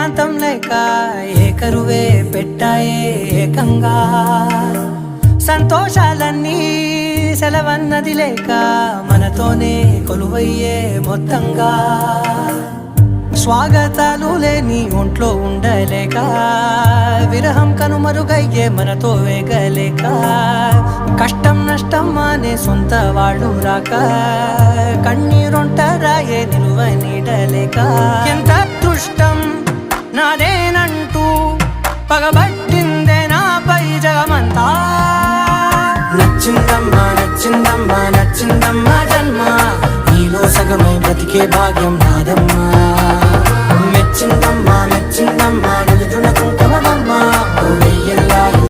ఏకాంతం లేక ఏకరువే పెట్టాయే ఏకంగా సంతోషాలన్నీ సెలవన్నది లేక మనతోనే కొలువయ్యే మొత్తంగా స్వాగతాలు లేని ఒంట్లో ఉండలేక విరహం కనుమరుగయ్యే మనతో వేగలేక కష్టం నష్టం అనే సొంత వాళ్ళు రాక కన్నీరొంటరాయే నిలువ నీడలేక ఎంత అదృష్టం నాదేనంటూ పగబట్టిందే నాపై జగమంతా నచ్చిందమ్మా నచ్చిందమ్మా నచ్చిందమ్మా జన్మ నీలో సగమై బ్రతికే భాగ్యం నాదమ్మా మెచ్చిందమ్మా మెచ్చిందమ్మా